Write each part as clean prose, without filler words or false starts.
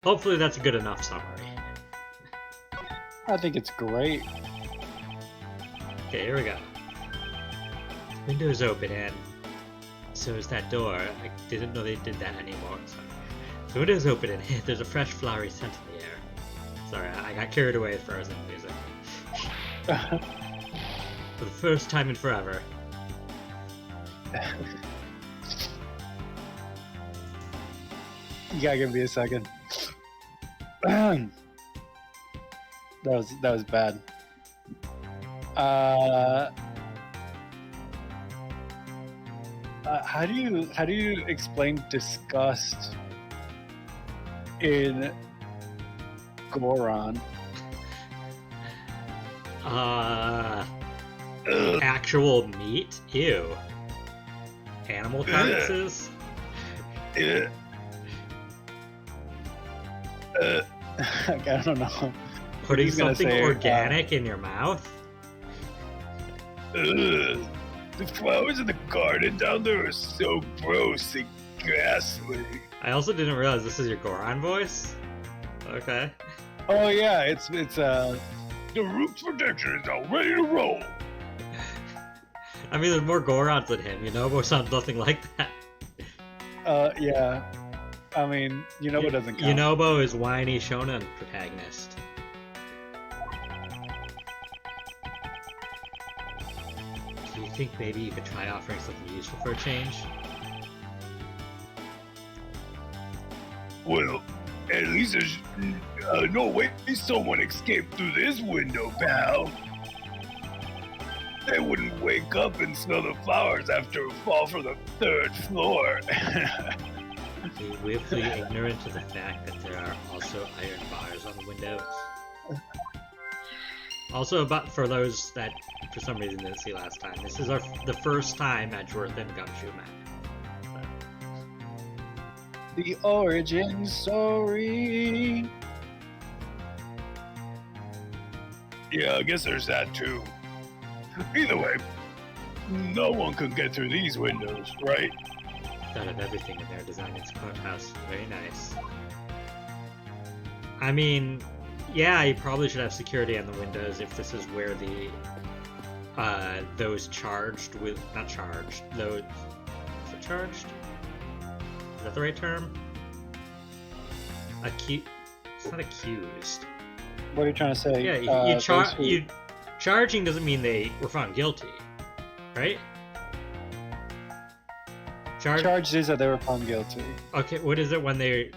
Hopefully that's a good enough summary. I think it's great. Okay, here we go. The window's open and so is that door. I didn't know they did that anymore. Sorry. The window's open and there's a fresh flowery scent in the air. Sorry, I got carried away with Frozen music. For the first time in forever. You gotta give me a second. That was bad. How do you explain disgust in Goron? Actual meat? Ew. Animal carcasses? I don't know. Putting something say, organic in your mouth? The flowers in the garden down there are so gross and ghastly. I also didn't realize this is your Goron voice. Okay. Oh yeah, it's The root protection is now ready to roll. I mean, there's more Gorons than him. Yunobo sounds nothing like that. Yeah. I mean, Yunobo doesn't count. Yunobo is whiny shonen protagonist. Do you think maybe you could try offering something useful for a change? Well, at least there's no way someone escaped through this window, pal. They wouldn't wake up and smell the flowers after a fall from the 3rd floor. Be willfully ignorant of the fact that there are also iron bars on the windows. Also, for those that for some reason didn't see last time, this is the first time Edgeworth and Gumshoe met. The origin story. Yeah, I guess there's that too. Either way, no one could get through these windows, right? Thought of everything in their design. It's courthouse. Very nice. I mean, yeah, you probably should have security on the windows if this is where the those charged with not charged those is it charged? Is that the right term? It's not accused. What are you trying to say? Yeah, charging doesn't mean they were found guilty, right? Charged is that they were found guilty. Okay, what is it when they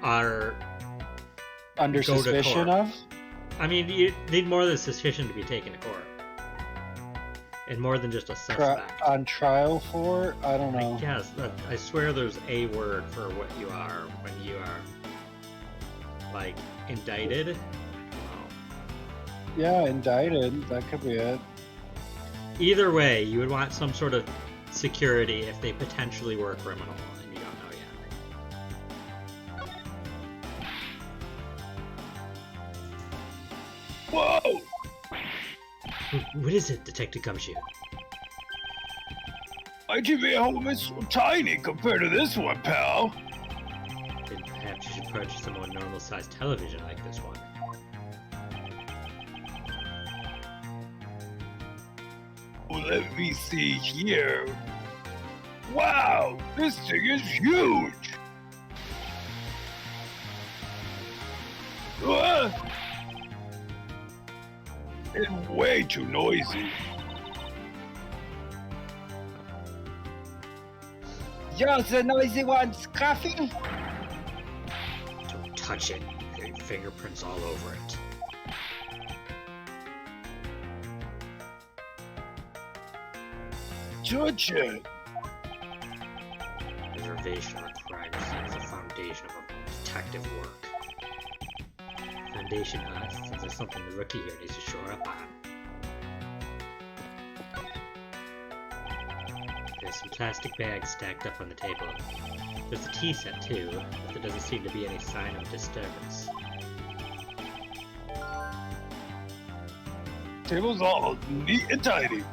are under suspicion of? I mean, you need more than suspicion to be taken to court, and more than just a suspect. On trial for? I don't know. Yes, I swear there's a word for what you are when you are like indicted. Yeah, indicted. That could be it. Either way, you would want some sort of security if they potentially were a criminal and you don't know yet. Whoa! What is it, Detective Gumshoe? My TV at home is so tiny compared to this one, pal. Then perhaps you should purchase a more normal-sized television like this one. Well, let me see here. Wow, this thing is huge! It's way too noisy. You're the noisy ones, coffee? Don't touch it. There are fingerprints all over it. Touch it. Preservation of crime scene is the foundation of a detective work. Foundation since there's something the rookie here needs to shore up on. There's some plastic bags stacked up on the table. There's a tea set too, but there doesn't seem to be any sign of disturbance. Table's all neat and tidy.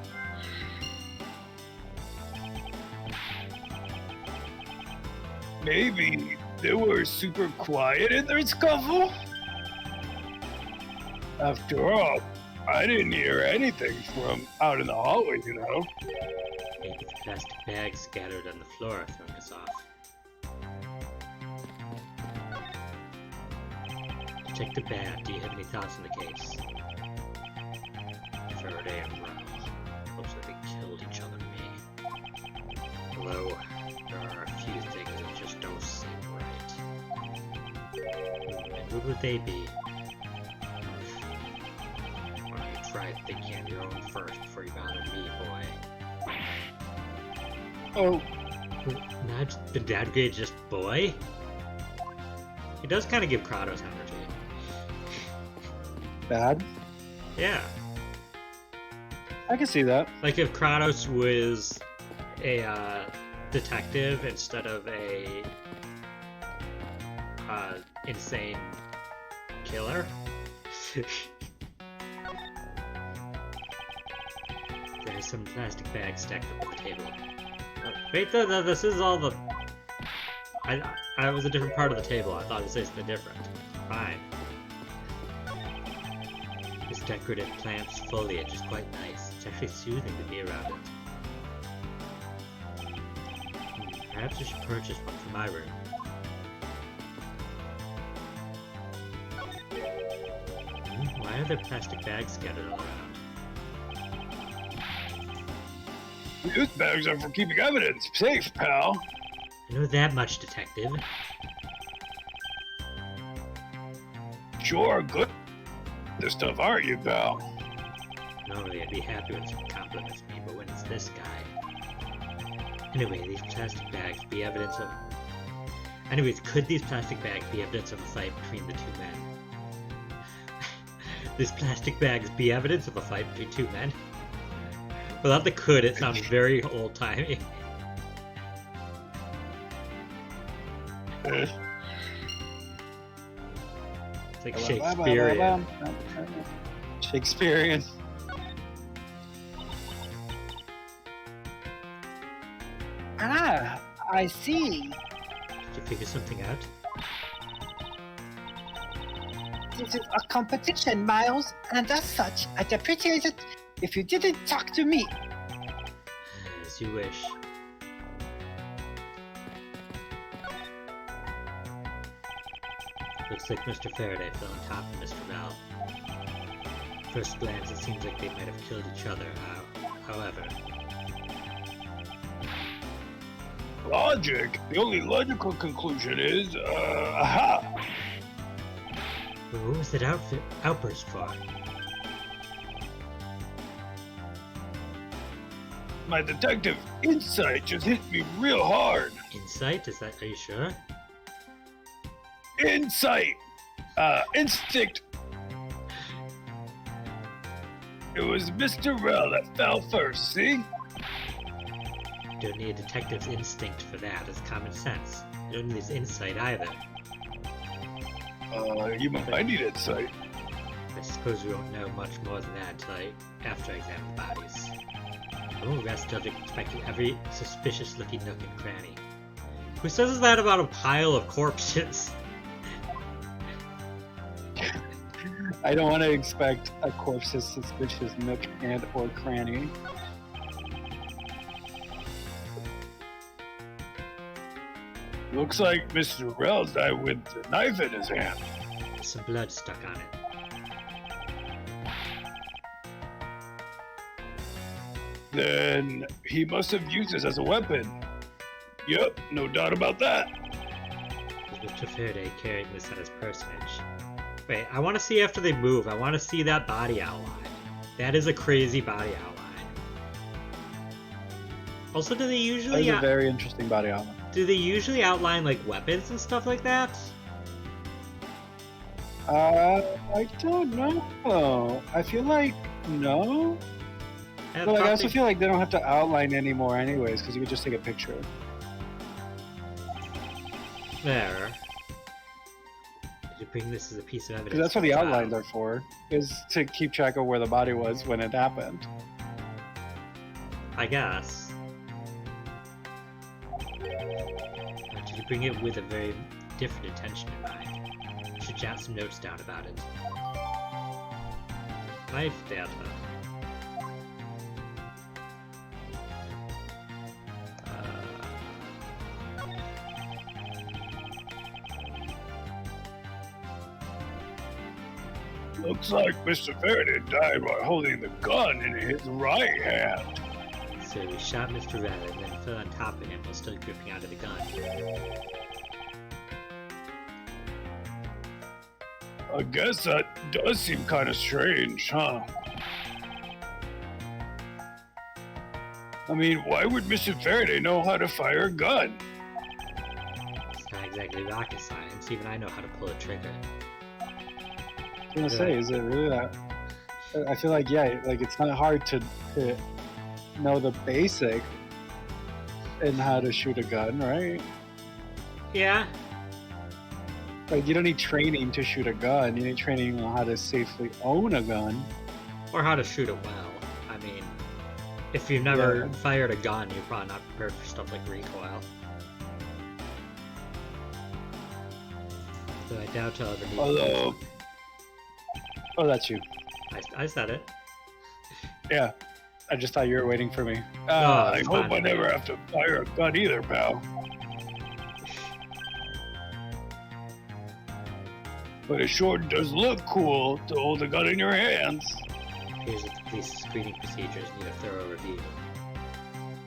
Maybe They were super quiet in their scuffle. After all, I didn't hear anything from out in the hallway, you know. Maybe the plastic bag scattered on the floor throwing us off. Detective Bad, do you have any thoughts on the case? Faraday and Ralph. Looks like they killed each other, me. Although, there are a few things that just don't seem right. And who would they be? Why don't you try thinking on your own first before you bother me, boy? Oh, Not the downgrade just boy? He does kind of give Kratos energy. bad. Yeah. I can see that. Like if Kratos was a detective instead of a insane killer. There's some plastic bags stacked up on the table. Wait, no, this is all the... I was a different part of the table. I thought it was something different. Fine. This decorative plant's foliage is quite nice. It's actually soothing to be around it. Perhaps I should purchase one for my room. Why are there plastic bags scattered all around? These bags are for keeping evidence safe, pal. I know that much, detective. Sure, good. This stuff, aren't you, pal? Normally I'd be happy when someone compliments me, but when it's this guy... Anyway, these plastic bags be evidence of... Anyways, could these plastic bags be evidence of a fight between the two men? These plastic bags be evidence of a fight between two men? Without the could, it sounds very old-timey. It's like Shakespearean. Shakespearean. Ah, I see. Did you figure something out? This is a competition, Miles, and as such, I'd appreciate it if you didn't talk to me. As you wish. Looks like Mr. Faraday fell on top of Mr. Val. First glance, it seems like they might have killed each other. However, Logic. The only logical conclusion is, aha! what was that outburst for? My detective insight just hit me real hard. Insight? Are you sure? Insight! Instinct! It was Mr. Rell that fell first, see? You don't need a detective's instinct for that. It's common sense. You don't need his insight either. You might need insight. I suppose we won't know much more than that until after I examine the bodies. I won't arrest subject inspecting every suspicious-looking nook and cranny. Who says that about a pile of corpses? I don't want to expect a corpse's suspicious nook and or cranny. Looks like Mr. Rell died with the knife in his hand. There's some blood stuck on it. Then he must have used this as a weapon. Yep, no doubt about that. Is Mr. Faraday carrying this on his personage? Wait, I want to see after they move. I want to see that body outline. That is a crazy body outline. Also, do they usually... That is a very interesting body outline. Do they usually outline, like, weapons and stuff like that? I don't know. I feel like no. And But like, I also probably- feel like they don't have to outline anymore anyways, because you could just take a picture. There. Did you bring this as a piece of evidence? Because that's what for the trial? outlines are for, is to keep track of where the body was when it happened. I guess. Did you bring it with a very different intention in mind. I should jot some notes down about it. Life data. Looks like Mr. Faraday died while holding the gun in his right hand. So we shot Mr. Red and then fell on top of him while still gripping onto the gun. I guess that does seem kind of strange, huh? I mean, why would Mr. Faraday know how to fire a gun? It's not exactly rocket science. Even I know how to pull a trigger. I was gonna say, is it really that? I feel like, yeah, like it's not hard to know the basic and how to shoot a gun, right? Yeah. Like you don't need training to shoot a gun. You need training on how to safely own a gun. Or how to shoot it well. I mean, if you've never Yeah. fired a gun, you're probably not prepared for stuff like recoil. So I doubt I'll ever need. Although, Oh, that's you. I said it. Yeah. I just thought you were waiting for me. I it's hope fine. I never have to fire a gun either, pal. But it sure does look cool to hold a gun in your hands. Here's the police screening procedures need a thorough review.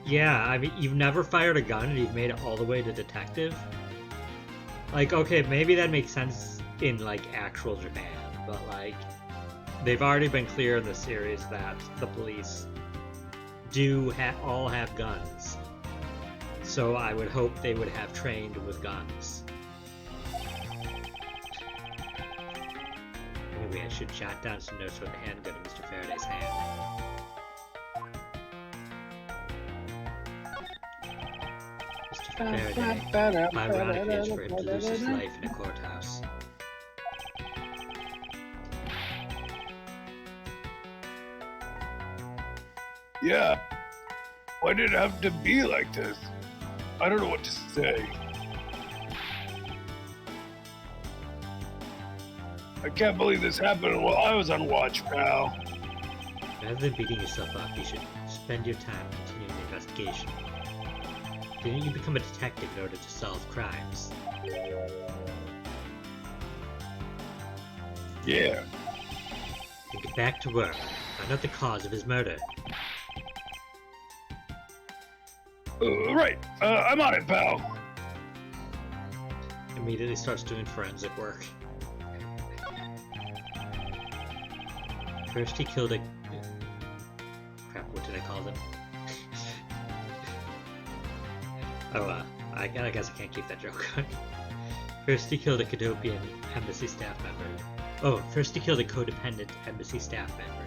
Yeah, I mean, you've never fired a gun and you've made it all the way to detective? Like, okay, maybe that makes sense in, like, actual Japan, but, like, they've already been clear in the series that the police do all have guns. So I would hope they would have trained with guns. Maybe I should jot down some notes with the handgun in Mr. Faraday's hand. Mr. Faraday, ironically, is for him to lose his life in a courthouse. Yeah. Why did it have to be like this? I don't know what to say. I can't believe this happened while I was on watch, pal. Rather than beating yourself up, you should spend your time continuing the investigation. Didn't you become a detective in order to solve crimes? Yeah. Then get back to work. Find out the cause of his murder. Right. I'm on it, pal. Immediately starts doing forensic work. First he killed a... Crap, what did I call them? I guess I can't keep that joke going. First he killed a Cadopian embassy staff member. Oh, first he killed a codependent embassy staff member.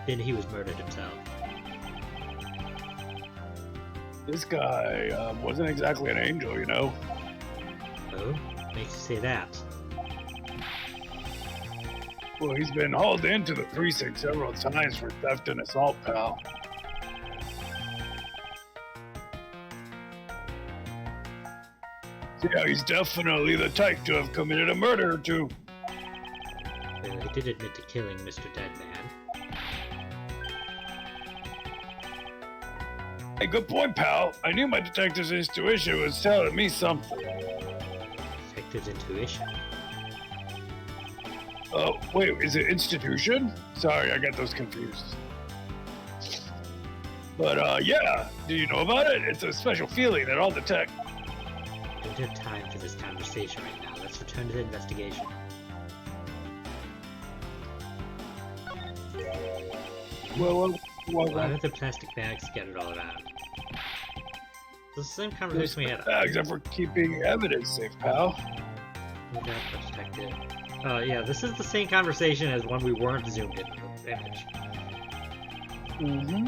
Then he was murdered himself. This guy wasn't exactly an angel, you know. Oh? Makes you say that. Well, he's been hauled into the precinct several times for theft and assault, pal. Yeah, he's definitely the type to have committed a murder or two. Well, he did admit to killing Mr. Deadman. Hey, good point, pal. I knew my detective's intuition was telling me something. Detective's intuition. Oh, wait, is it institution? Sorry, I got those confused. But, yeah, do you know about it? It's a special feeling that all detect. I don't have time for this conversation right now. Let's return to the investigation. Well, Why are the plastic bags scattered all around? It's the same conversation we had. Bags are for keeping evidence safe, pal. Detective. Yeah, this is the same conversation as when we weren't zoomed in on the image. mm-hmm.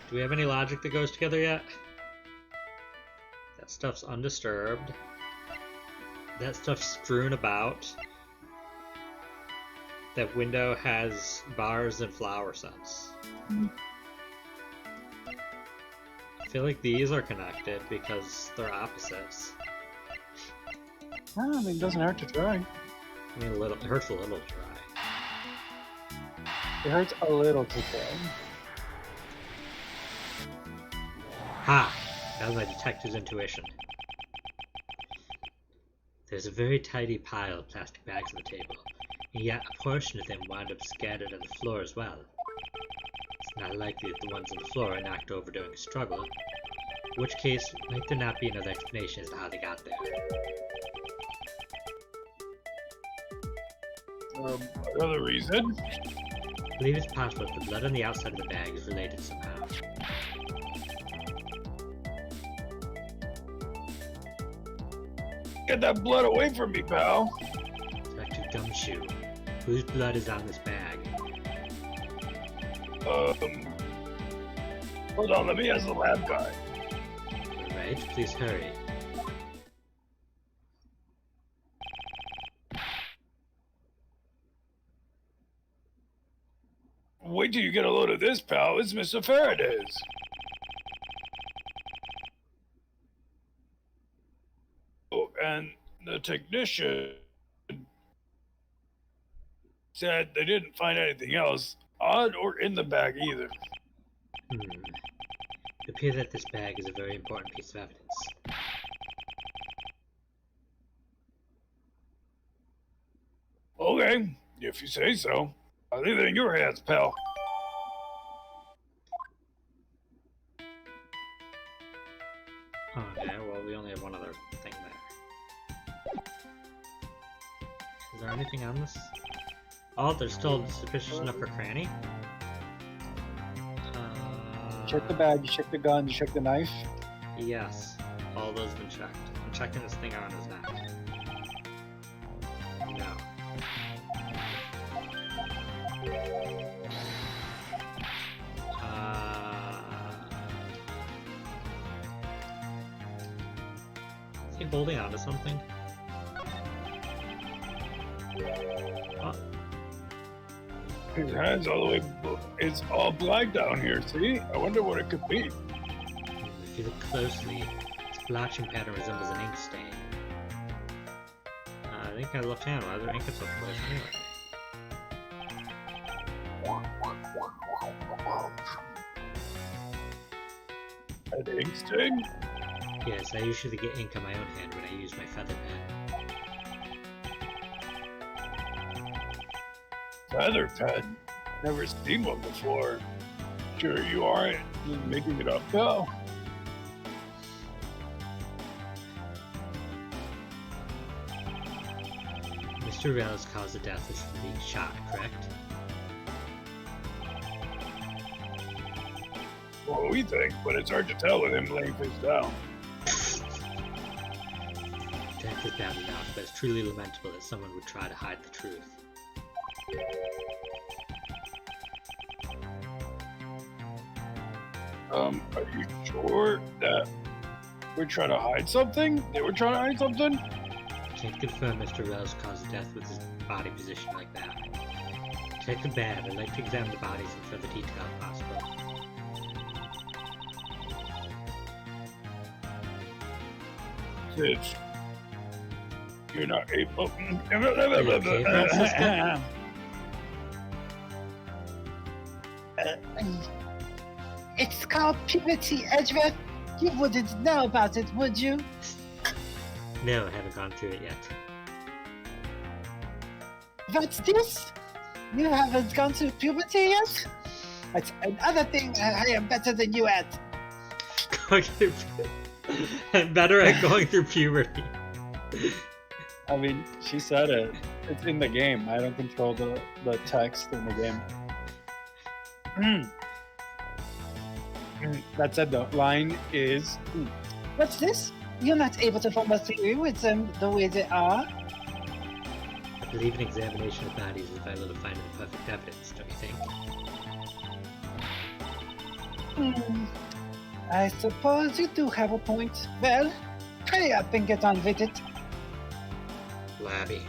Do we have any logic that goes together yet? That stuff's undisturbed. That stuff's strewn about. That window has bars and flower scents. feel like these are connected because they're opposites. I mean, it doesn't hurt to try. I mean, it hurts a little to try. It hurts a little to try. Ha! That was my detective's intuition. There's a very tidy pile of plastic bags on the table, and yet a portion of them wound up scattered on the floor as well. It's not likely that the ones on the floor are knocked over during a struggle, in which case, might there not be another explanation as to how they got there. Another reason? I believe it's possible that the blood on the outside of the bag is related somehow. Get that blood away from me, pal. Dr. Gumshoe, whose blood is on this bag? Hold on, let me ask the lab guy. Alright, please hurry. Wait till you get a load of this, pal. It's Mr. Faraday's. Oh, and the technician said they didn't find anything else on or in the bag either. It appears that this bag is a very important piece of evidence. Okay, if you say so. I'll leave it in your hands, pal. Okay, well, we only have one other thing there. Is there anything on this? Oh, there's still suspicious enough for Cranny? Check the bag, you check the gun, you check the knife. Yes, all those have been checked. I'm checking this thing around his neck. No. Is he holding on to something? Oh, His hands all the way. It's all black down here, see? I wonder what it could be. if you look closely, its blotching pattern resembles an ink stain. I think I left hand. Why is there ink in such a place anyway? An ink stain? Yes, I usually get ink on my own hand when I use my feather pen. Feather pen? Never seen one before. Sure you aren't just making it up, pal. Mr. Rell's caused the death was from being shot, correct? Well, we think, but it's hard to tell with him laying face down. Death is bad enough, but it's truly lamentable that someone would try to hide the truth. Are you sure that we're trying to hide something? They were trying to hide something? I can't confirm Mr. Rell's caused the death with his body positioned like that. Check the bed. I'd like to examine the bodies in further detail if possible. Since you're not able. It's called puberty, Edgeworth. You wouldn't know about it, would you? No, I haven't gone through it yet. What's this? You haven't gone through puberty yet? That's another thing I am better than you at. Going through I'm better at going through puberty. I mean, she said it. It's in the game. I don't control the text in the game. That said, the line is... What's this? You're not able to form a theory with them the way they are? I believe an examination of bodies is vital to finding the perfect evidence, don't you think? I suppose you do have a point. Well, hurry up and get on with it. Labby.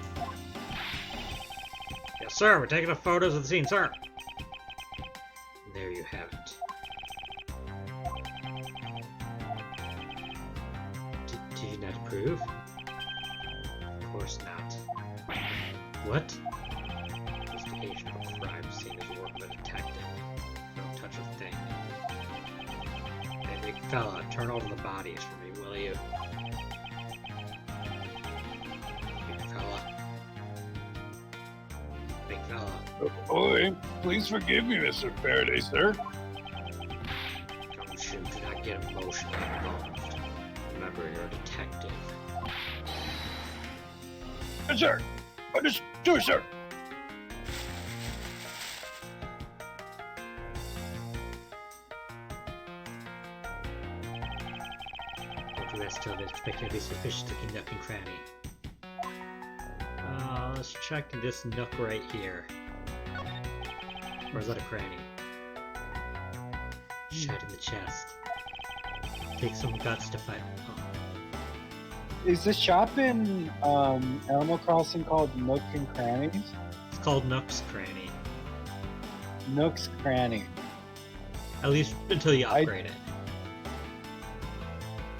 Yes, sir, we're taking the photos of the scene, sir. There you have it. that to prove? Of course not. What? Investigation of a crime scene is work of a detective. Don't touch a thing. Hey, big fella, turn over the bodies for me, will you? Big fella. Big fella. Oi, please forgive me, Mr. Faraday, sir. Don't shoot, do not get emotionally involved. Remember, you're a detective. Yes, sir. Understood, sir. Don't arrest till there's particularly suspicious looking nook and cranny. Let's check this nook right here. Or is that a cranny? Shot in the chest. Take some guts to fight. Oh. Is the shop in Animal Crossing called Nook and Crannies? It's called Nook's Cranny. Nook's Cranny. At least until you upgrade it.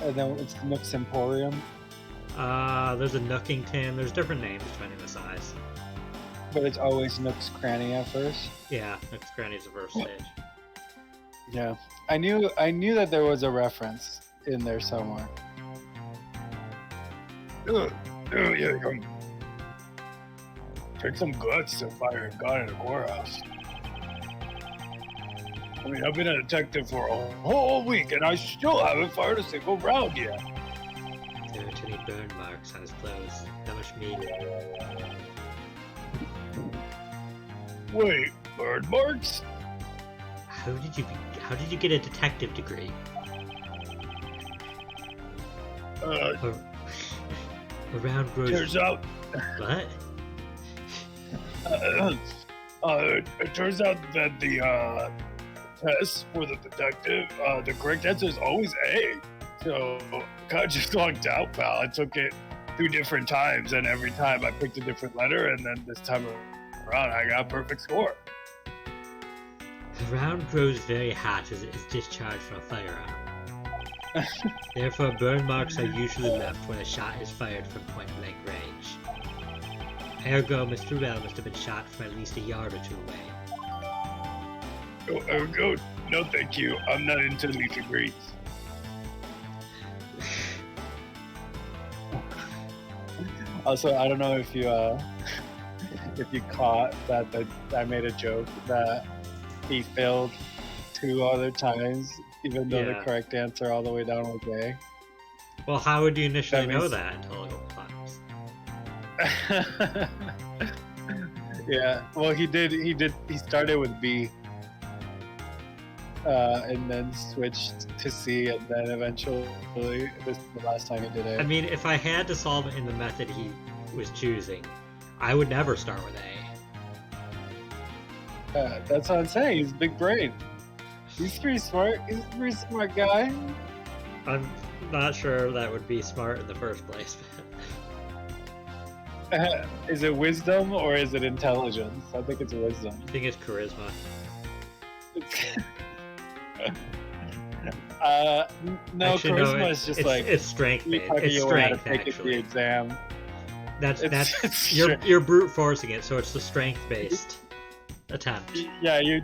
And then it's Nook's Emporium. There's a Nookington. There's different names depending on the size. But it's always Nook's Cranny at first. Yeah, Nook's Cranny is the first stage. Yeah. I knew that there was a reference in there somewhere. Yeah, take some guts to fire a gun in a courthouse. I mean, I've been a detective for a whole week, and I still haven't fired a single round yet. There aren't any burn marks on his clothes. Not much meat. Wait, bird marks? How did you get a detective degree? Around grows. Turns out, What? it turns out that the test for the detective, the correct answer is always A. So, kind of just lucked out, pal. I took it 2 different times, and every time I picked a different letter, and then this time around, I got a perfect score. The round grows very hot as it is discharged from a firearm. Therefore, burn marks are usually left when a shot is fired from point-blank range. Ergo, Mr. Bell must have been shot from at least a yard or 2 away. No, thank you. I'm not into leafy greens. Also, I don't know if you caught that I made a joke that he failed 2 other times, even though the Yeah. correct answer all the way down was A. Well, how would you initially That know means- that until it climbs? Yeah. Well, he started with B, and then switched to C, and then eventually, this is the last time he did it. I mean, if I had to solve it in the method he was choosing, I would never start with A. That's what I'm saying. He's big brain. He's pretty smart. He's a pretty smart guy. I'm not sure that would be smart in the first place. Is it wisdom or is it intelligence? I think it's wisdom. I think it's charisma. No, Actually, charisma is just like it's strength you based. talking It's you how to strength take it the actually. exam. That's It's you're brute forcing it, so it's the strength based attempt. Yeah, you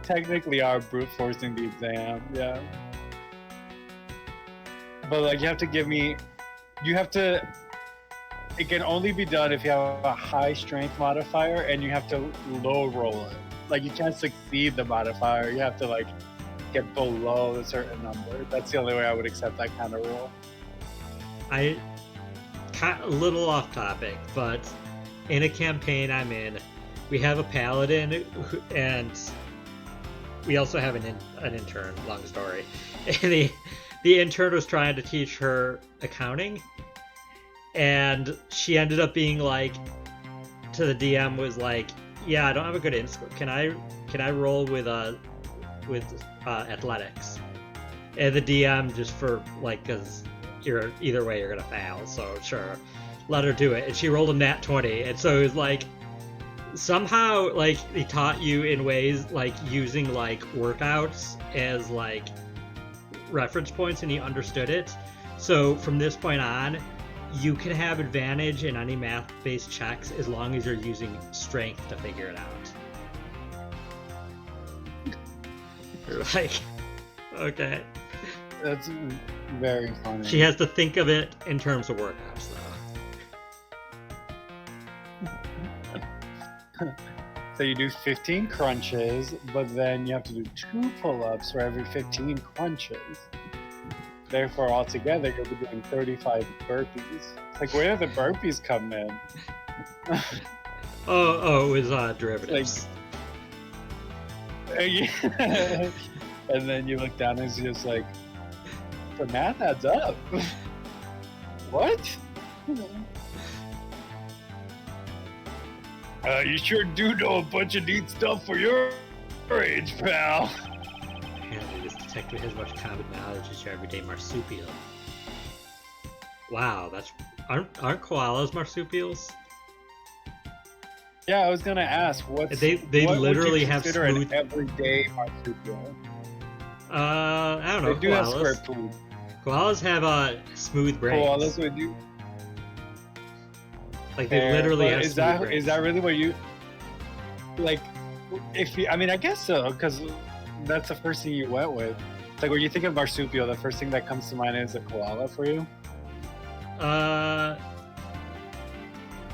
technically are brute forcing the exam. Yeah, but like you have to give me, you have to. It can only be done if you have a high strength modifier and you have to low roll it. Like you can't succeed the modifier. You have to like get below a certain number. That's the only way I would accept that kind of rule. A little off topic, but in a campaign I'm in, we have a paladin and we also have an intern. Long story. And the intern was trying to teach her accounting, and she ended up being like, to the DM was like, "Yeah, I don't have a good int score. Can I roll with athletics?" And the DM just for like, because you're either way you're gonna fail, so sure, let her do it. And she rolled a nat 20, and so it was like somehow like they taught you in ways like using like workouts as like reference points, and he understood it. So from this point on, you can have advantage in any math-based checks as long as you're using strength to figure it out. You're like, okay. That's very funny. She has to think of it in terms of workouts, though. So you do 15 crunches, but then you have to do 2 pull-ups for every 15 crunches. Therefore, altogether, you'll be doing 35 burpees. It's like, where do the burpees come in? Oh, it was derivatives. And then you look down and it's just like, the math adds up. What? You sure do know a bunch of neat stuff for your age, pal. Apparently, this detective has much common knowledge as your everyday marsupial. Wow, aren't koalas marsupials? Yeah, I was gonna ask, what They what literally would you have consider smooth. an everyday marsupial? I don't know. They do have Koalas. square poop. Koalas have smooth brains. Koalas would do. Like they literally But have is smooth that brains. is that really what you like? If you, I mean, I guess so, because that's the first thing you went with. It's like when you think of marsupial, the first thing that comes to mind is a koala for you.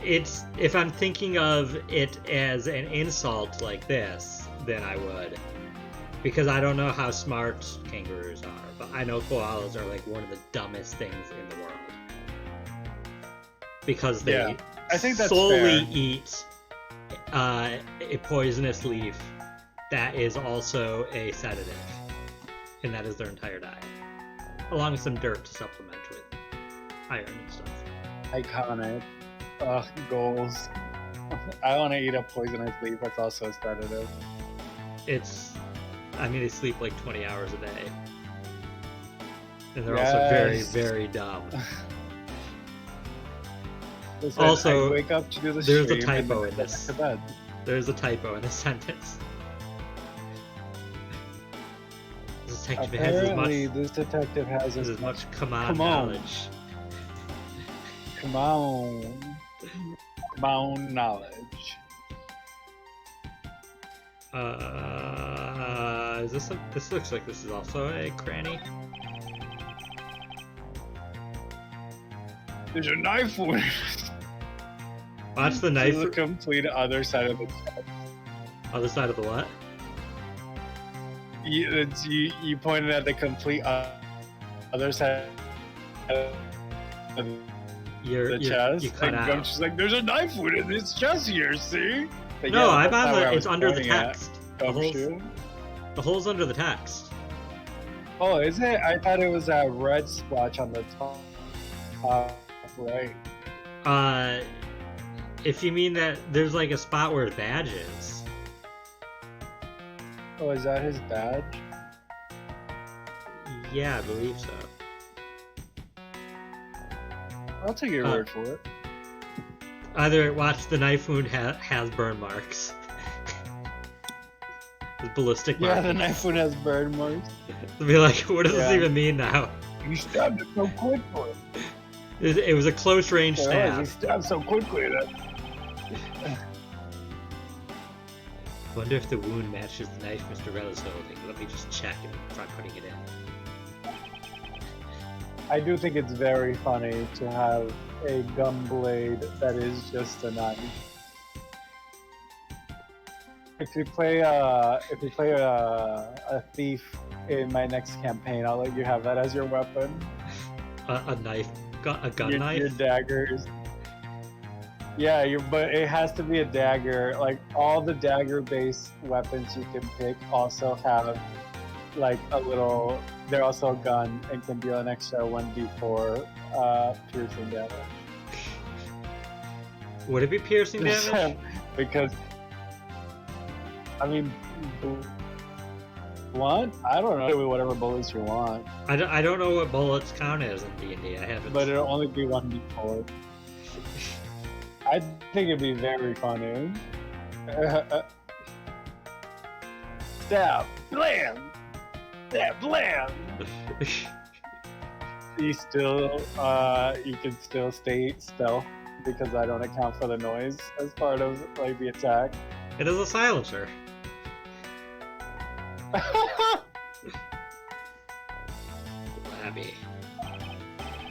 It's if I'm thinking of it as an insult like this, then I would, because I don't know how smart kangaroos are, but I know koalas are like one of the dumbest things in the world because they Yeah, I think that's solely fair. eat a poisonous leaf that is also a sedative, and that is their entire diet, along with some dirt to supplement with iron and stuff. Iconic. Goals. I want to eat a poisonous leaf that's also a sedative. They sleep like 20 hours a day. And they're also very, Yes. very dumb. Listen, Also, I wake up to do the there's a stream and typo then in go this. back to bed. There's a typo in this sentence. This detective has Apparently, this detective has as much common Come on. knowledge. Come on. Knowledge. This looks like this is also a cranny. There's a knife wound. Watch the To knife. the complete other side of the Other side of the what? you pointed at the complete other side of the chest. You cut and out. I'm just like, there's a knife wound in this chest here, see? But No, yeah, I'm that's on not where I the. It's was under the pointing at. text. Oh, The shoot. hole's under the text. Oh, is it? I thought it was that red splotch on the top. Right. If you mean that there's like a spot where his badge is. Oh, is that his badge? Yeah, I believe so. I'll take your word for it. Either watch the knife wound has burn marks. With ballistic marks. Yeah, the knife wound has burn marks. Be like, what does this Yeah. even mean now? You stabbed it so quickly. It was a close range He stab. Stabbed so quickly that Wonder if the wound matches the knife Mr. Red is holding. Let me just check and try putting it in. I do think it's very funny to have a gun blade that is just a knife. If you play a thief in my next campaign, I'll let you have that as your weapon. A knife, a gun your, knife. Your daggers. Yeah, but it has to be a dagger. Like all the dagger-based weapons you can pick also have like a little. They're also a gun and can deal an extra 1d4 piercing damage. Would it be piercing damage? Because I mean, blunt? I don't know. Whatever bullets you want, I don't know what bullets count as in D&D. I haven't. but it'll only be 1d4. I think it'd be very funny. Stab, blam, stab, blam. you can still stay stealth because I don't account for the noise as part of like the attack. It is a silencer. Labby.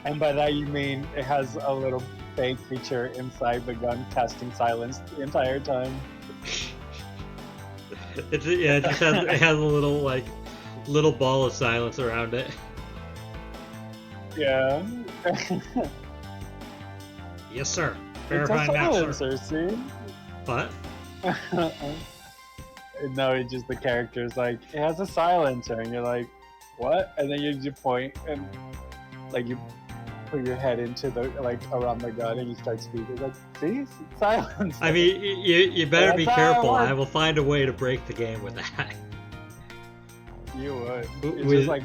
And by that you mean it has a little fake creature inside the gun casting silence the entire time. It just has a little ball of silence around it. Yeah. Yes, sir. It's a Verifying that, sir. silencer, see? What? No, it's just the character's like, it has a silencer, and you're like, what? And then you point, and like you put your head into the around the gun, and you start speaking. Like, see, it's silence. I mean, you better be That's how it careful. I works. will find a way to break the game with that. You would. With- It's just like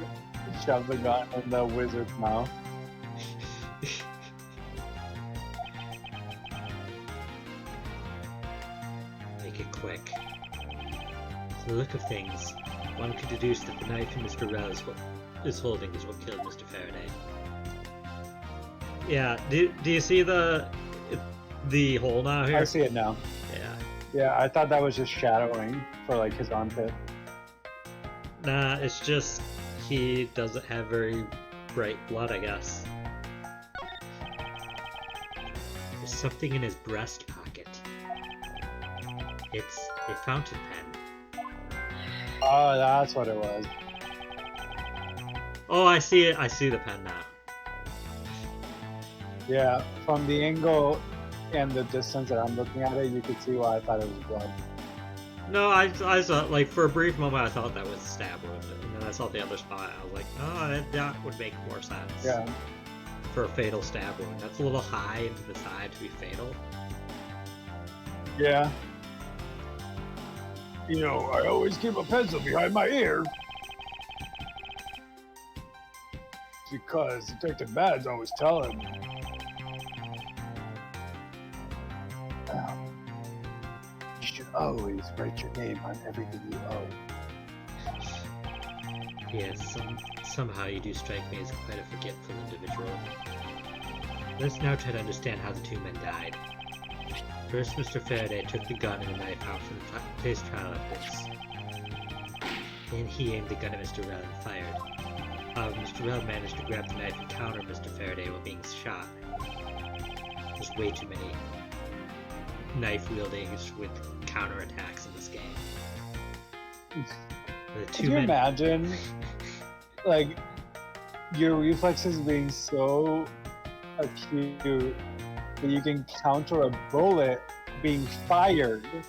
shove the gun in the wizard's mouth. Make it quick. From the look of things, one could deduce that the knife Mr. Rel is holding is what killed Mr. Faraday. Yeah, do you see the hole now here? I see it now. Yeah. Yeah, I thought that was just shadowing for like his armpit. Nah, it's just he doesn't have very bright blood, I guess. There's something in his breast pocket. It's a fountain pen. Oh, that's what it was. Oh, I see it. I see the pen now. Yeah, from the angle and the distance that I'm looking at it, you could see why I thought it was blood. No, I saw, like, for a brief moment I thought that was a stab wound, and then I saw the other spot, I was like, oh, that would make more sense. Yeah. For a fatal stab wound. That's a little high into the side to be fatal. Yeah. You know, I always keep a pencil behind my ear. Because Detective Bad's always telling me. You should always write your name on everything you own. Yes, somehow you do strike me as quite a forgetful individual. Let's now try to understand how the two men died. First, Mr. Faraday took the gun and the knife out from his trial evidence. Then he aimed the gun at Mr. Rel and fired. Mr. Rel managed to grab the knife and counter Mr. Faraday while being shot. There's way too many knife wieldings with counterattacks in this game. The Could you imagine, like, your reflexes being so acute that you can counter a bullet being fired with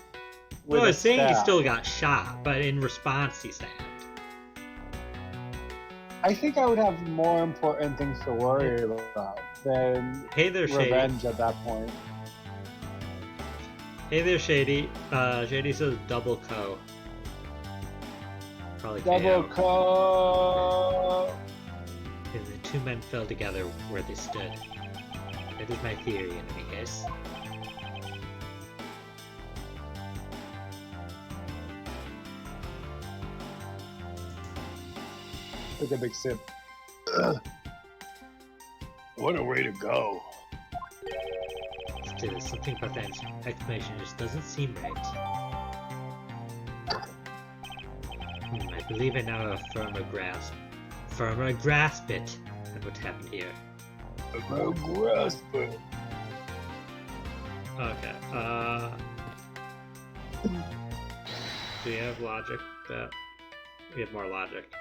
No, I a was saying he stab? still got shot, but in response he stabbed. I think I would have more important things to worry about than Hey there, Shady. revenge at that point. Hey there, Shady. Shady says double co. Probably Double KO. co. And the two men fell together where they stood. That is my theory, in any case. Take a big sip. What a way to go. Still, something about that explanation just doesn't seem right. I believe I now have a firmer grasp it at what happened here. A grasp it. Okay, do you have logic? We have more logic.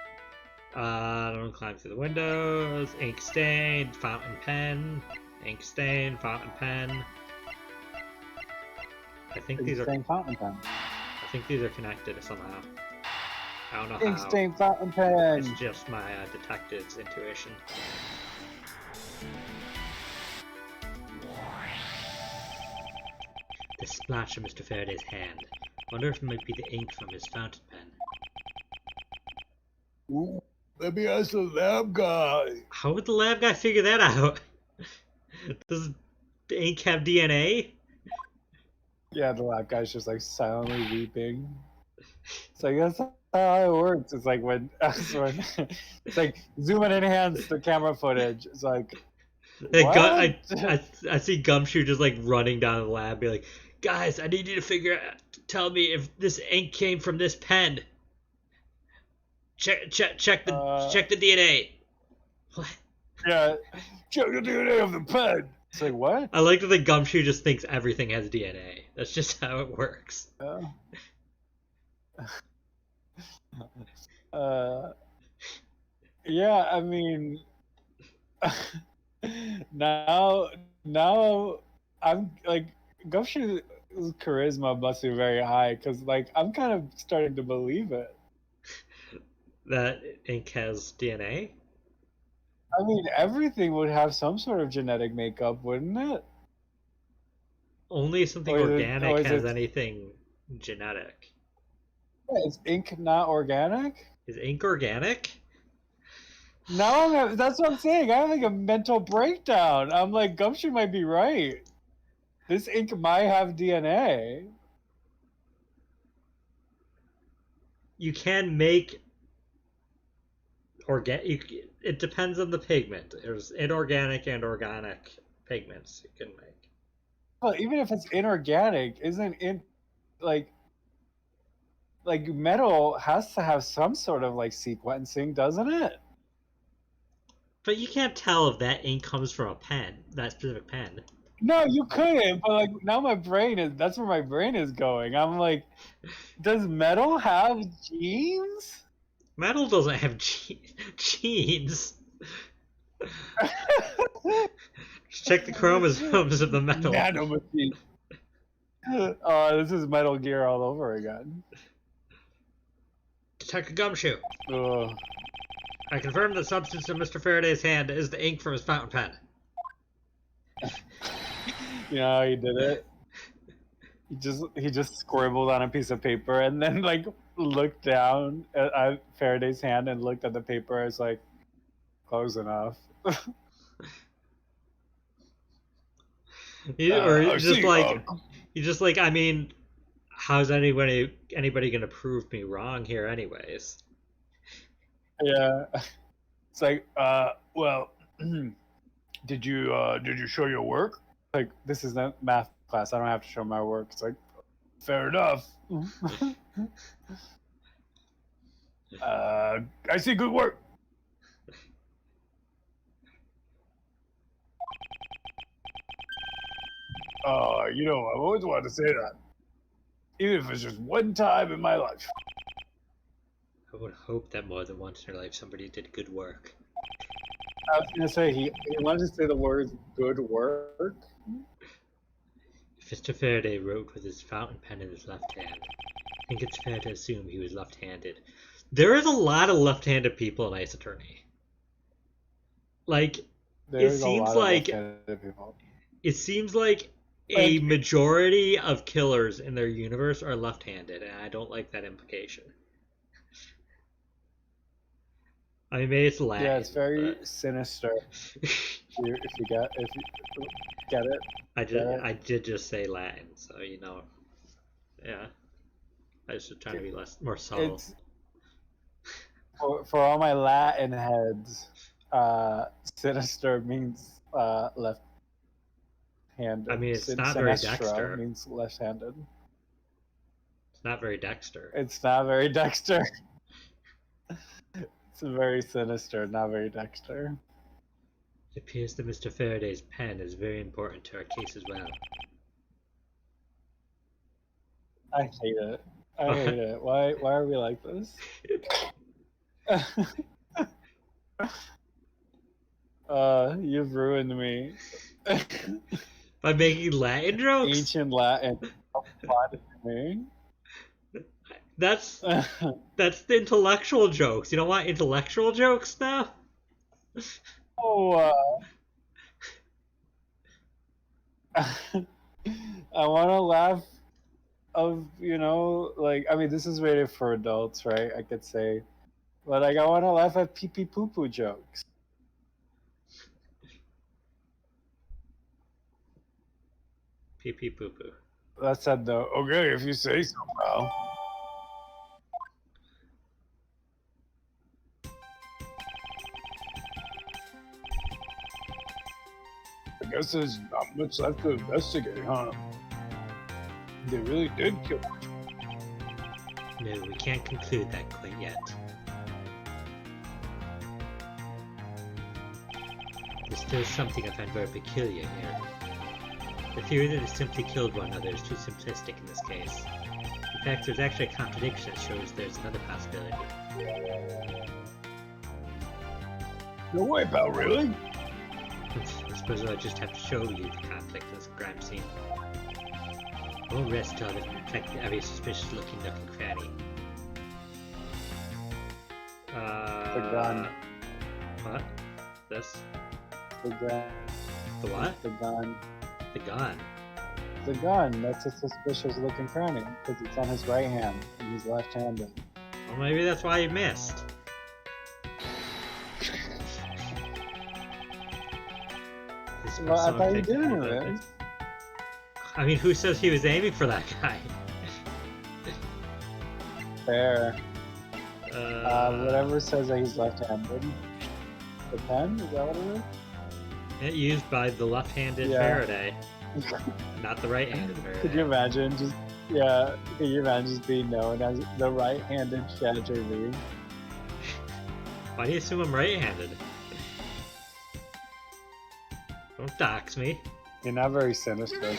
Don't climb through the windows. Ink stain, fountain pen. Ink stain, fountain pen. I think It's these the are. same fountain pen. I think these are connected somehow. I don't know Ink how. stain fountain pen. It's just my detective's intuition. The splash of Mr. Faraday's hand. Wonder if it might be the ink from his fountain pen. Ooh, let me ask the lab guy. How would the lab guy figure that out? Does the ink have DNA? Yeah, the lab guy's just like silently weeping. So I guess how it works. It's like when it's like zoom and enhance the camera footage. It's like Like, what? I see Gumshoe just like running down the lab, be like, guys, I need you to tell me if this ink came from this pen. Check the DNA. What? Yeah. Check the DNA of the pen. It's like what? I like to think Gumshoe just thinks everything has DNA. That's just how it works. Yeah, I mean, now I'm like Gumshoe's charisma must be very high because like I'm kind of starting to believe it. That ink has DNA? I mean, everything would have some sort of genetic makeup, wouldn't it? Only something Or is organic has it- anything genetic. Yeah, is ink not organic? Is ink organic? Now that's what I'm saying. I have like a mental breakdown. I'm like, Gumshoe might be right. This ink might have DNA. You can make it depends on the pigment. There's inorganic and organic pigments you can make. Well, even if it's inorganic, isn't it like metal has to have some sort of like sequencing, doesn't it? But you can't tell if that ink comes from a pen, that specific pen. No, you couldn't. But like now, that's where my brain is going. I'm like, does metal have genes? Metal doesn't have genes. Just check the chromosomes of the metal. Nanomachine. Oh, this is Metal Gear all over again. Detective Gumshoe. Ugh. I confirm the substance in Mr. Faraday's hand is the ink from his fountain pen. You know how he did it? He just scribbled on a piece of paper and then like looked down at Faraday's hand and looked at the paper. It's like close enough. I mean, how's anybody gonna prove me wrong here, anyways? Yeah, it's like Well, did you show your work? like this is not math class. I don't have to show my work. It's like Fair enough. I see good work. You know, I've always wanted to say that. Even if it's just one time in my life. I would hope that more than once in your life somebody did good work. I was gonna say he wanted to say the words "good work." If Mr. Faraday wrote with his fountain pen in his left hand, I think it's fair to assume he was left-handed. There is a lot of left-handed people in Ace Attorney. Like, There's a seems lot of like- left-handed people. it seems like a majority of killers in their universe are left-handed, and I don't like that implication. I mean, maybe it's Latin. Yeah, it's very but- sinister. If you get it. I did just say Latin, so you know. Yeah. I was just trying to be more subtle. It's for all my Latin heads. Sinister means left handed. I mean, it's not very Sinestra Dexter. means left handed. It's not very Dexter. It's not very Dexter. It's very sinister, not very Dexter. It appears that Mr. Faraday's pen is very important to our case as well. I hate it. I hate it. Why are we like this? You've ruined me. By making Latin jokes? Ancient Latin applied to me. That's the intellectual jokes. You don't want intellectual jokes now? Oh, I want to laugh of, like, I mean, this is rated for adults, right? I could say. But, like, I want to laugh at pee-pee poo-poo jokes. Pee pee poo poo. That said, though, Okay, if you say so, pal. guess there's not much left to investigate, huh? They really did kill him. No, we can't conclude that quite yet. There's still something I find very peculiar here. The theory that they simply killed one another is too simplistic in this case. In fact, there's actually a contradiction that shows there's another possibility. No way, pal, really? I suppose I'll just have to show you the conflict in this crime scene. I won't rest till I've infected every suspicious looking nook and cranny. The gun. What? This? The gun. The what? The gun. The gun. The gun. That's a suspicious looking cranny because it's on his right hand and he's left-handed. Well, maybe that's why you missed. Well, I thought you didn't miss. I mean, who says he was aiming for that guy? Fair. Whatever says that he's left-handed. The pen? Is that what it is? Used by the left-handed Yeah. Faraday, not the right-handed Faraday. Could you imagine just being known as the right-handed Shatter Lee? Why do you assume I'm right-handed? Don't dox me. You're not very sinister.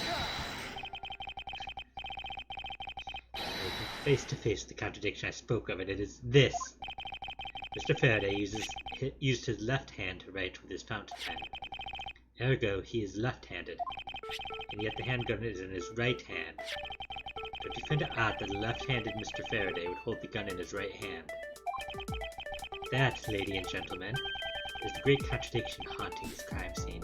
Face to face with the contradiction I spoke of, and it is this. Mr. Faraday used his left hand to write with his fountain pen. Ergo, he is left-handed, and yet the handgun is in his right hand. Don't you find it odd that a left-handed Mr. Faraday would hold the gun in his right hand? That, ladies and gentlemen, is the great contradiction haunting this crime scene.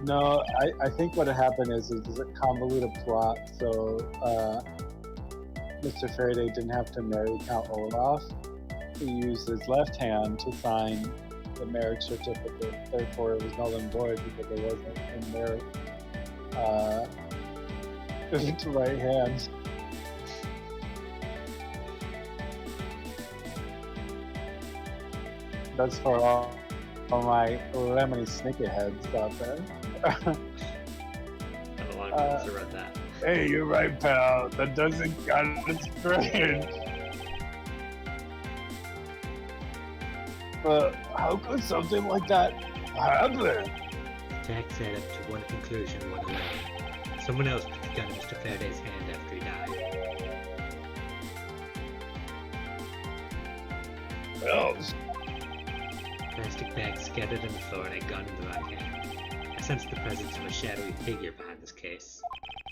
No, I think what happened is a convoluted plot, so Mr. Faraday didn't have to marry Count Olaf. He used his left hand to sign the marriage certificate, therefore it was null and void because it wasn't in their right hand. That's for all my lemony sneaky heads out there. I don't want to read that. Hey, you're right, pal. That doesn't kind of strange. But how could something like that happen? Facts add up to one conclusion, one alone. Someone else put the gun in Mr. Faraday's hand after he died. Else? Plastic bags scattered on the floor and a gun in the right hand. I sense the presence of a shadowy figure behind this case.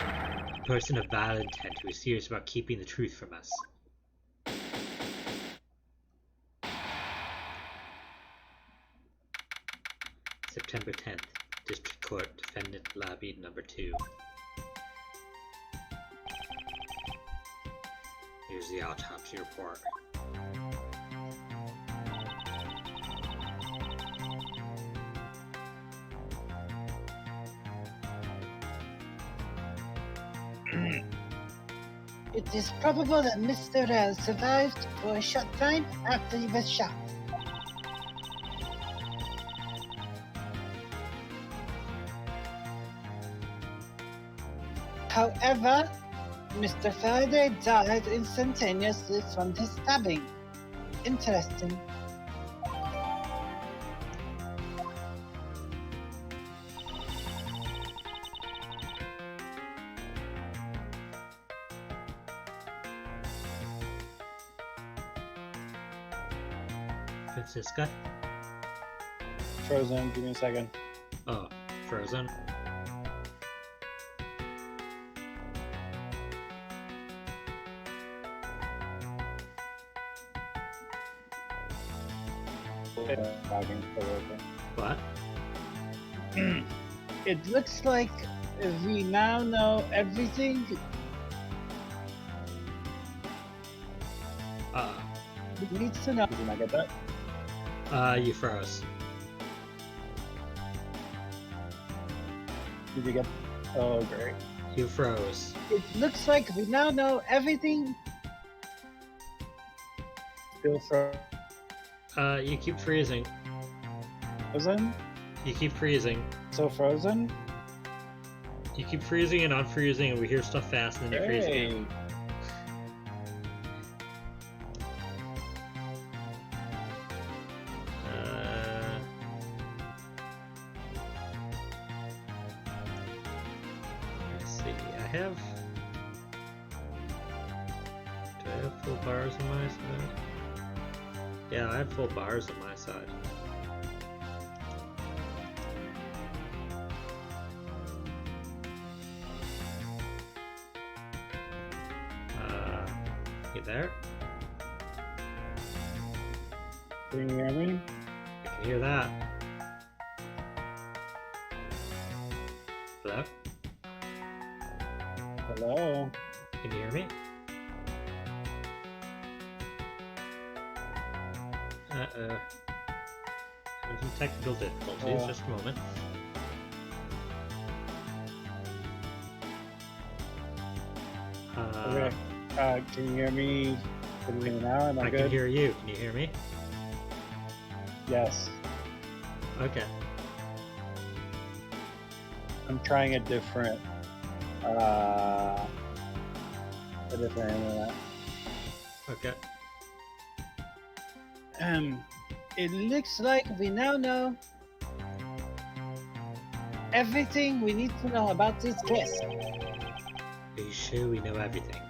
A person of vile intent who is serious about keeping the truth from us. September 10th, District Court, Defendant Lobby Number 2. Here's the autopsy report. It is probable that Mr. Rell survived for a short time after he was shot. However, Mr. Faraday died instantaneously from his stabbing. Interesting. Francisca? Frozen, give me a second. Oh, frozen? What? It looks like we now know everything. We need to know. Did you not get that? You froze. Did you get? Oh, great. You froze. It looks like we now know everything. Still You keep freezing. frozen? You keep freezing. So frozen? You keep freezing and unfreezing, and we hear stuff fast, and then you freeze again. Let's see. Do I have full bars on my side? Yeah, I have full bars on my side. You there? Can you hear me? I can hear that. Hello? Hello? Can you hear me? Having some technical difficulties, just a moment. Okay. Can you hear me? Can you hear me now? Am I I good? can hear you. Can you hear me? Yes. Okay. I'm trying a different internet. Okay. It looks like we now know everything we need to know about this case. Are you sure we know everything?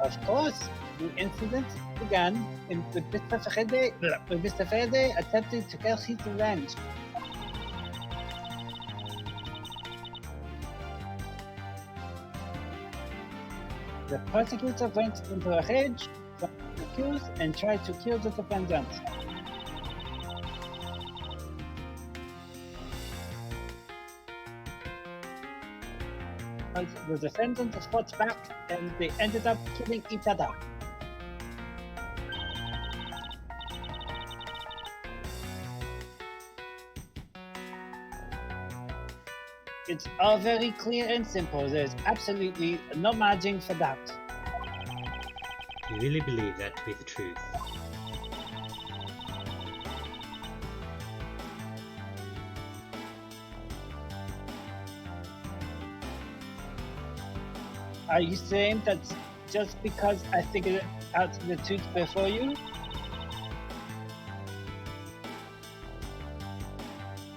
Of course, the incident began with Mr. Faraday attempting to kill his revenge. The prosecutor went into a rage, from the accused, and tried to kill the defendant. But the defendant fought back, and they ended up killing each other. It's all very clear and simple. There's absolutely no margin for doubt. Do you really believe that to be the truth? Are you saying that just because I figured out the truth before you,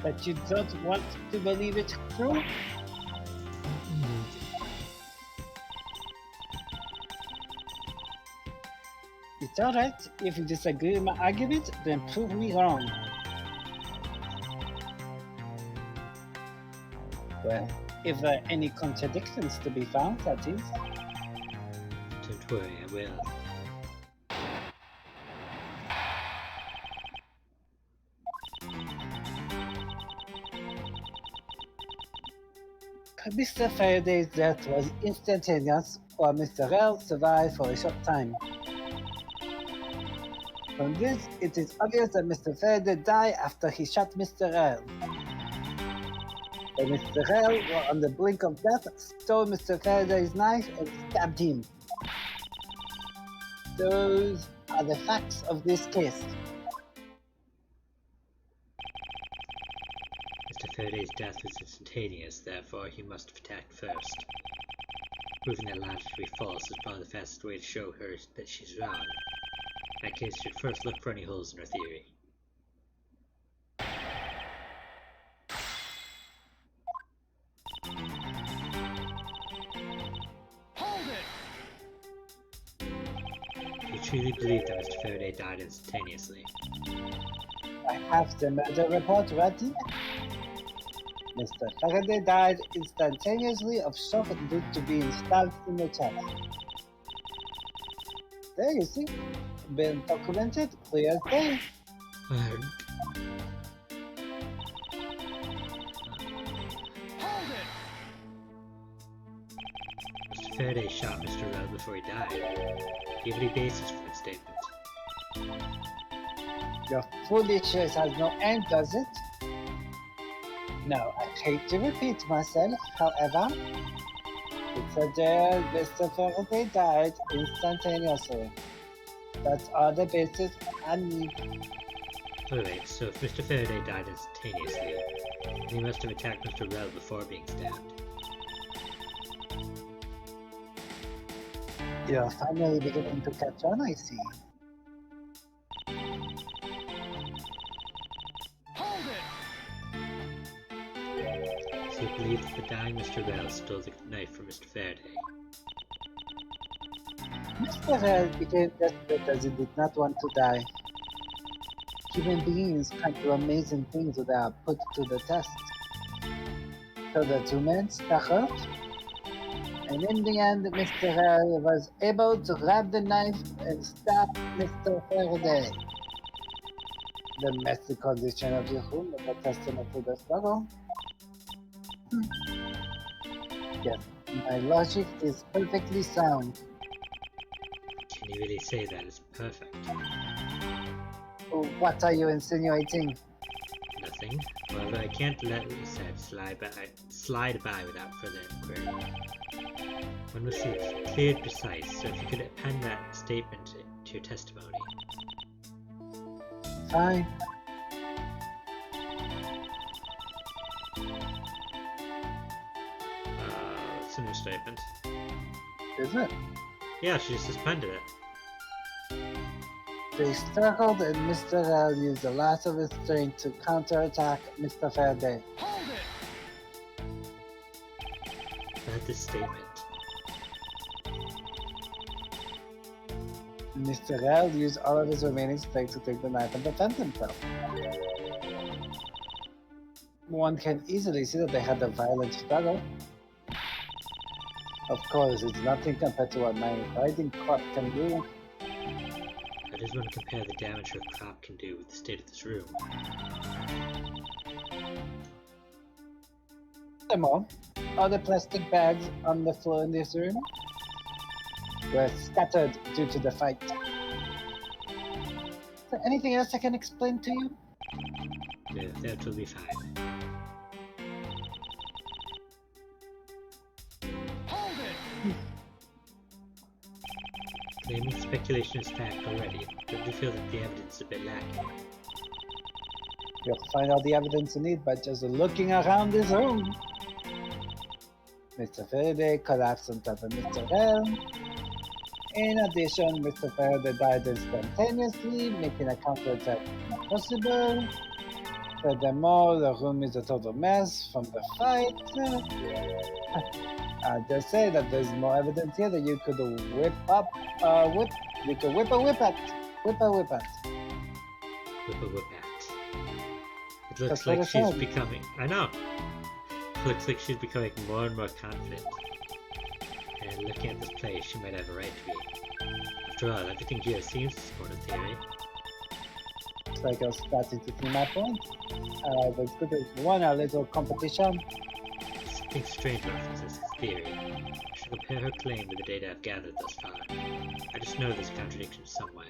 that you don't want to believe it true? It's alright. If you disagree with my argument, then prove me wrong. Well, if there are any contradictions to be found, that is. Don't worry, I will. Mr. Faraday's death was instantaneous, while Mr. Rell survived for a short time. From this, it is obvious that Mr. Faraday died after he shot Mr. Rell. When Mr. Rell was on the brink of death, stole Mr. Faraday's knife and stabbed him. Those are the facts of this case. Mr. Faraday's death was instantaneous, therefore he must have attacked first. Proving that latter to be false is probably the fastest way to show her that she's wrong. In that case, you'd first look for any holes in her theory. You truly believe that Mr. Faraday died instantaneously? I have the murder report ready. Mr. Faraday died instantaneously of shock due to being stabbed in the chest. There you see, been documented clear as day. Mr. Faraday shot Mr. Rell before he died. Do you have any basis for that statement? Your foolishness has no end, does it? No, I hate to repeat myself, however, it's a jail Mr. Faraday died instantaneously. That's all the basis I need. Wait, so if Mr. Faraday died instantaneously, then he must have attacked Mr. Rel before being stabbed. You're finally beginning to catch on, I see. So you believe that the dying Mr. Rel stole the knife from Mr. Faraday? Mr. Rel became desperate as he did not want to die. Human beings can do amazing things when they are put to the test. So the two men stuck out, and in the end, Mr. Rel was able to grab the knife and stab Mr. Faraday. The messy condition of your room is a testament to the struggle. Yes, my logic is perfectly sound. Can you really say that is perfect? What are you insinuating? Nothing. However, I can't let what you said slide by without further inquiry. One must be clear and precise, so if you could append that statement to your testimony. Fine. It's a new statement. Is it? Yeah, she just suspended it. They struggled and Mr. Rel used a lot of his strength to counterattack Mr. Faraday. That's the statement. Mr. Rel used all of his remaining strength to take the knife and defend himself. One can easily see that they had a violent struggle. Of course, it's nothing compared to what my riding crop can do. How does one compare the damage her crop can do with the state of this room? Furthermore, all the plastic bags on the floor in this room were scattered due to the fight. Is there anything else I can explain to you? Yeah, that will be fine. Claiming speculation is fact already, don't you feel that the evidence is a bit lacking? You'll find all the evidence you need by just looking around this room. Mr. Faraday collapsed on top of Mr. Rel. In addition, Mr. Faraday died instantaneously, making a counterattack impossible. Furthermore, the room is a total mess from the fight. I'll just say that there's more evidence here that you could whip a whip at. Whip a whip at. It looks That's what like I she's said. becoming. I know! It looks like she's becoming more and more confident. And looking at this place, she might have a right to be. After all, everything here seems to support a theory. Looks like you're starting to see my point. As good as won a little competition. Something strange references this theory. I should compare her claim with the data I've gathered thus far. I just know there's a contradiction somewhere.